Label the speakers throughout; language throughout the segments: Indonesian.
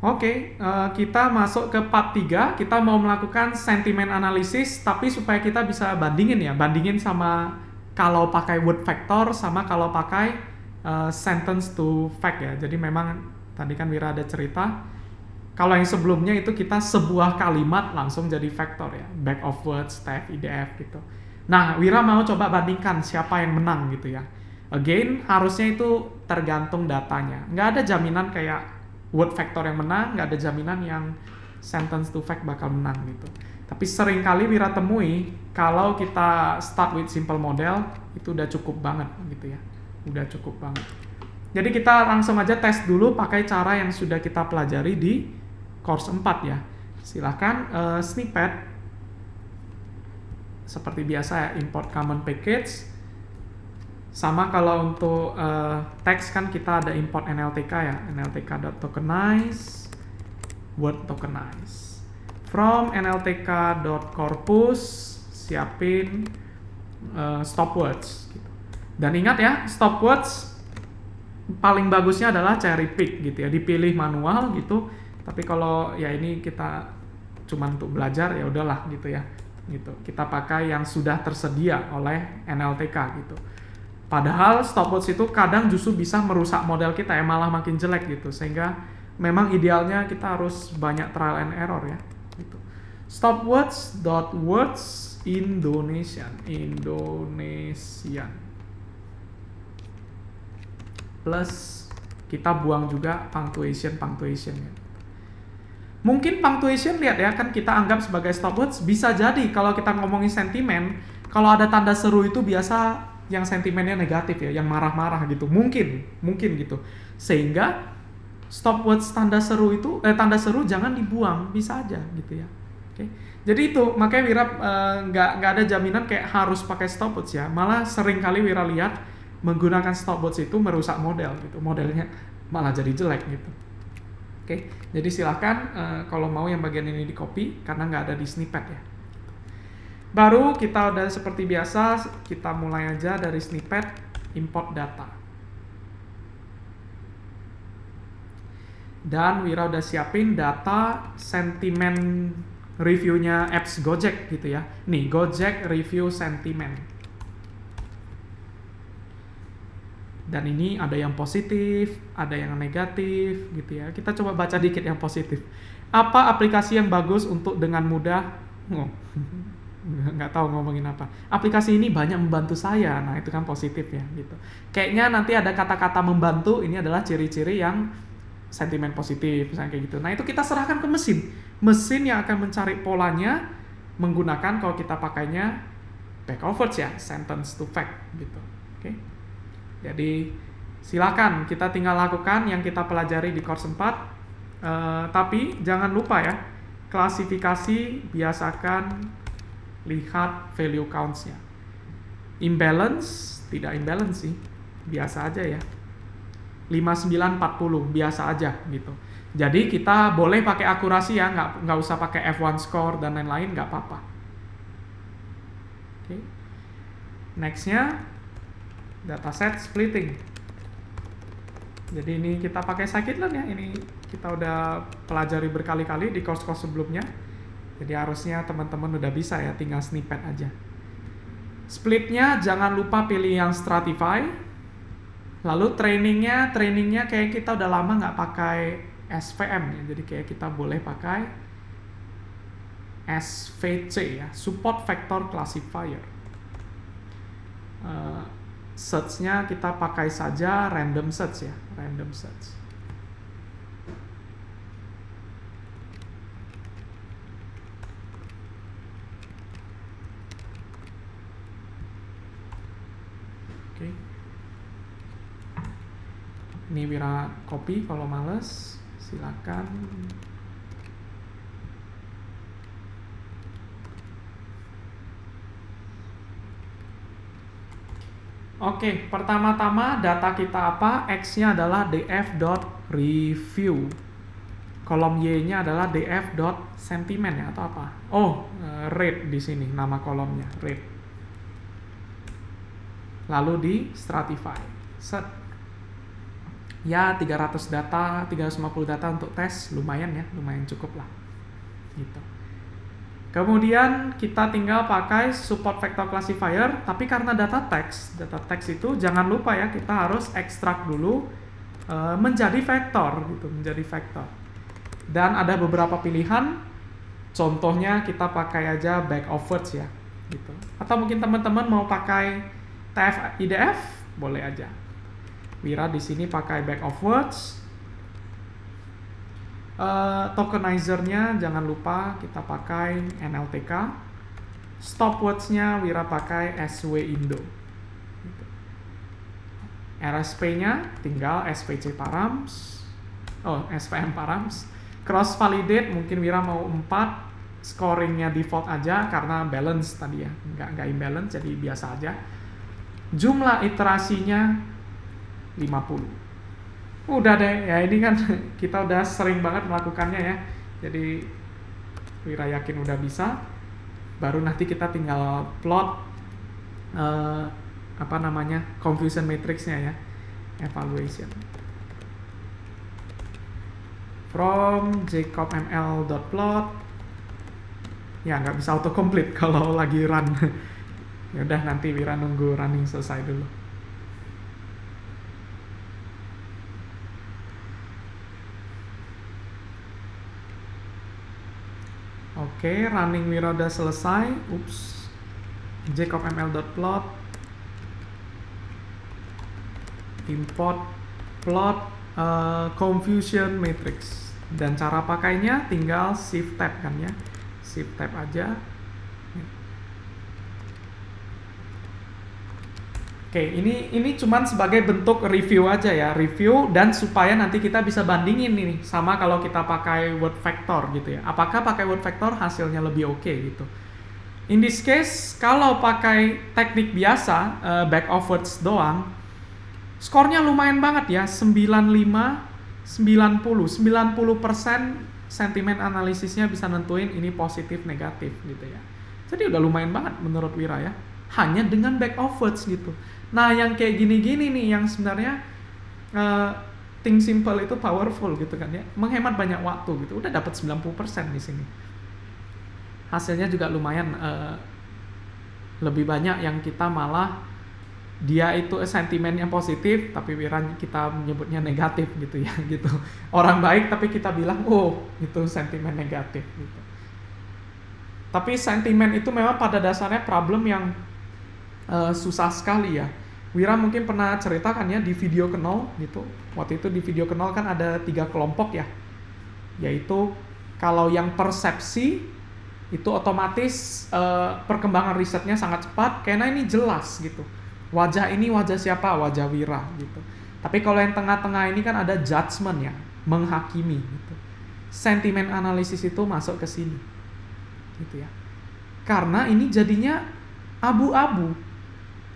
Speaker 1: Oke, kita masuk ke part 3. Kita mau melakukan sentiment analysis, tapi supaya kita bisa bandingin sama kalau pakai word factor sama kalau pakai sentence to fact ya. Jadi memang tadi kan Wira ada cerita, kalau yang sebelumnya itu kita sebuah kalimat langsung jadi factor ya, back of words, TF, IDF gitu. Nah, Wira mau coba bandingkan siapa yang menang gitu ya. Again, harusnya itu tergantung datanya. Nggak ada jaminan kayak word factor yang menang, nggak ada jaminan yang sentence to fact bakal menang gitu. Tapi seringkali Wira temui kalau kita start with simple model itu udah cukup banget gitu ya, udah cukup banget. Jadi kita langsung aja tes dulu pakai cara yang sudah kita pelajari di course 4 ya. Silahkan snippet seperti biasa ya, import common package. Sama kalau untuk teks kan kita ada import NLTK ya, nltk.tokenize, word tokenize. From nltk.corpus siapin stopwords gitu. Dan ingat ya, stopwords paling bagusnya adalah cherry pick gitu ya, dipilih manual gitu. Tapi kalau ya ini kita cuma untuk belajar ya udahlah gitu ya. Gitu. Kita pakai yang sudah tersedia oleh NLTK gitu. Padahal stopwords itu kadang justru bisa merusak model kita ya, malah makin jelek gitu. Sehingga memang idealnya kita harus banyak trial and error ya. Gitu. Stopwords.words Indonesian plus kita buang juga punctuation ya. Mungkin punctuation lihat ya, kan kita anggap sebagai stopwords. Bisa jadi kalau kita ngomongin sentimen, kalau ada tanda seru itu biasa yang sentimennya negatif ya, yang marah-marah gitu. Mungkin gitu. Sehingga stopwords tanda seru jangan dibuang, bisa aja gitu ya. Oke. Jadi itu makanya Wira nggak ada jaminan kayak harus pakai stopwords ya. Malah sering kali Wira lihat menggunakan stopwords itu merusak model gitu. Modelnya malah jadi jelek gitu. Oke, jadi silahkan kalau mau yang bagian ini di copy karena nggak ada di snippet ya. Baru kita udah seperti biasa, kita mulai aja dari snippet import data. Dan Wira udah siapin data sentimen reviewnya apps Gojek gitu ya. Nih, Gojek review sentiment. Dan ini ada yang positif, ada yang negatif gitu ya. Kita coba baca dikit yang positif. Apa aplikasi yang bagus untuk dengan mudah? Nggak tahu ngomongin apa. Aplikasi ini banyak membantu saya. Nah, itu kan positif ya gitu. Kayaknya nanti ada kata-kata membantu, ini adalah ciri-ciri yang sentimen positif misalnya kayak gitu. Nah, itu kita serahkan ke mesin. Mesin yang akan mencari polanya menggunakan kalau kita pakainya back of words ya, sentence to fact gitu. Oke. Jadi silakan kita tinggal lakukan yang kita pelajari di course 4. Tapi jangan lupa ya, klasifikasi biasakan lihat value counts-nya. Imbalance, tidak imbalance sih, biasa aja ya. 5940 biasa aja gitu. Jadi kita boleh pakai akurasi ya, nggak usah pakai F1 score dan lain-lain, nggak apa-apa. Oke. Next-nya dataset splitting. Jadi ini kita pakai scikit-learn ya, ini kita udah pelajari berkali-kali di course-course sebelumnya. Jadi harusnya teman-teman udah bisa ya, tinggal snippet aja. Splitnya jangan lupa pilih yang stratify. Lalu trainingnya kayak kita udah lama nggak pakai SVM ya, jadi kayak kita boleh pakai SVC ya, support vector classifier. Search-nya kita pakai saja random search ya, random search. Oke. Ini Wira copy, kalau males silakan. Oke, pertama-tama data kita apa? X-nya adalah df.review. Kolom Y-nya adalah df.sentiment ya, atau apa? Oh, rate di sini nama kolomnya, rate. Lalu di stratify. Set. Ya 300 data, 350 data untuk tes lumayan ya, lumayan cukup lah. Gitu. Kemudian kita tinggal pakai support vector classifier, tapi karena data teks itu jangan lupa ya, kita harus ekstrak dulu menjadi vektor gitu, menjadi vektor. Dan ada beberapa pilihan, contohnya kita pakai aja back of words ya, gitu. Atau mungkin teman-teman mau pakai TF IDF, boleh aja. Wira di sini pakai back of words. Tokenizernya jangan lupa kita pakai NLTK. Stop words-nya Wira pakai SW Indo. Gitu. RSP-nya tinggal SVC params. SVM params. Cross validate mungkin Wira mau 4. Scoring-nya default aja karena balance tadi ya. Nggak imbalance jadi biasa aja. Jumlah iterasinya 50. Udah deh, ya ini kan kita udah sering banget melakukannya ya. Jadi Wira yakin udah bisa. Baru nanti kita tinggal plot confusion matrix-nya ya. Evaluation. From jacobml.plot. Ya nggak bisa autocomplete kalau lagi run. Ya udah nanti Wira nunggu running selesai dulu. Oke, running Wira udah selesai. Ups. jacobml.plot import plot confusion matrix. Dan cara pakainya tinggal shift tab kan ya. Shift tab aja. Oke, ini cuman sebagai bentuk review aja ya, review dan supaya nanti kita bisa bandingin nih sama kalau kita pakai word vector gitu ya. Apakah pakai word vector hasilnya lebih oke gitu. In this case, kalau pakai teknik biasa back of words doang, skornya lumayan banget ya, 95, 90, 90% sentimen analisisnya bisa nentuin ini positif negatif gitu ya. Jadi udah lumayan banget menurut Wira ya. Hanya dengan back of words gitu. Nah yang kayak gini-gini nih yang sebenarnya think simple itu powerful gitu kan ya, menghemat banyak waktu gitu. Udah dapat 90% di sini. Hasilnya juga lumayan lebih banyak yang kita malah dia itu sentimennya positif tapi Wira kita menyebutnya negatif gitu ya gitu. Orang baik tapi kita bilang itu sentimen negatif gitu. Tapi sentimen itu memang pada dasarnya problem yang susah sekali ya. Wira mungkin pernah ceritakan ya di video ke-0 gitu. Waktu itu di video ke-0 kan ada 3 kelompok ya. Yaitu kalau yang persepsi itu otomatis perkembangan risetnya sangat cepat karena ini jelas gitu. Wajah ini wajah siapa? Wajah Wira gitu. Tapi kalau yang tengah-tengah ini kan ada judgment ya, menghakimi gitu. Sentimen analisis itu masuk ke sini. Gitu ya. Karena ini jadinya abu-abu.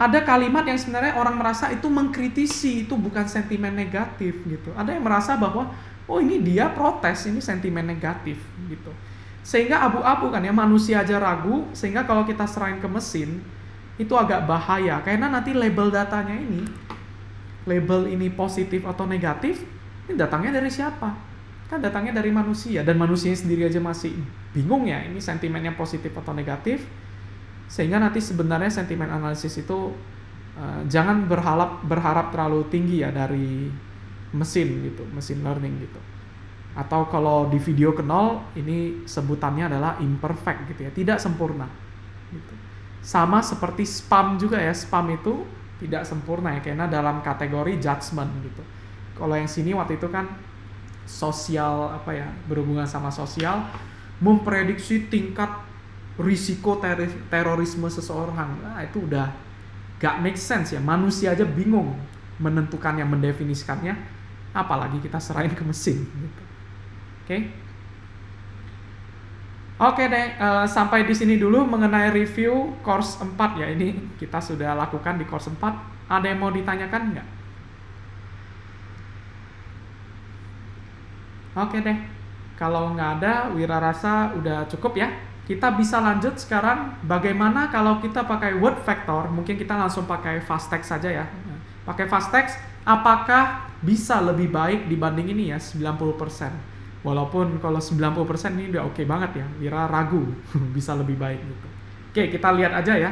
Speaker 1: Ada kalimat yang sebenarnya orang merasa itu mengkritisi, itu bukan sentimen negatif gitu. Ada yang merasa bahwa ini dia protes, ini sentimen negatif gitu. Sehingga abu-abu kan ya, manusia aja ragu, sehingga kalau kita serahin ke mesin itu agak bahaya karena nanti label datanya ini, label ini positif atau negatif, ini datangnya dari siapa? Kan datangnya dari manusia, dan manusia sendiri aja masih bingung ya, ini sentimennya positif atau negatif. Sehingga nanti sebenarnya sentimen analisis itu jangan berharap terlalu tinggi ya dari mesin gitu, mesin learning gitu. Atau kalau di video ke-0 ini sebutannya adalah imperfect gitu ya, tidak sempurna gitu. Sama seperti spam juga ya, spam itu tidak sempurna ya karena dalam kategori judgment gitu. Kalau yang sini waktu itu kan sosial berhubungan sama sosial, memprediksi tingkat risiko terorisme seseorang. Nah, itu udah gak make sense ya. Manusia aja bingung menentukannya, mendefinisikannya, apalagi kita serahin ke mesin gitu. Oke deh, sampai di sini dulu mengenai review course 4 ya. Ini kita sudah lakukan di course 4. Ada yang mau ditanyakan nggak? Oke deh, kalau nggak ada, Wira rasa udah cukup ya. Kita bisa lanjut sekarang bagaimana kalau kita pakai word vector. Mungkin kita langsung pakai fast text saja ya. Pakai fast text, apakah bisa lebih baik dibanding ini ya 90%. Walaupun kalau 90% ini udah oke banget ya, Wira ragu bisa lebih baik gitu. Oke, kita lihat aja ya.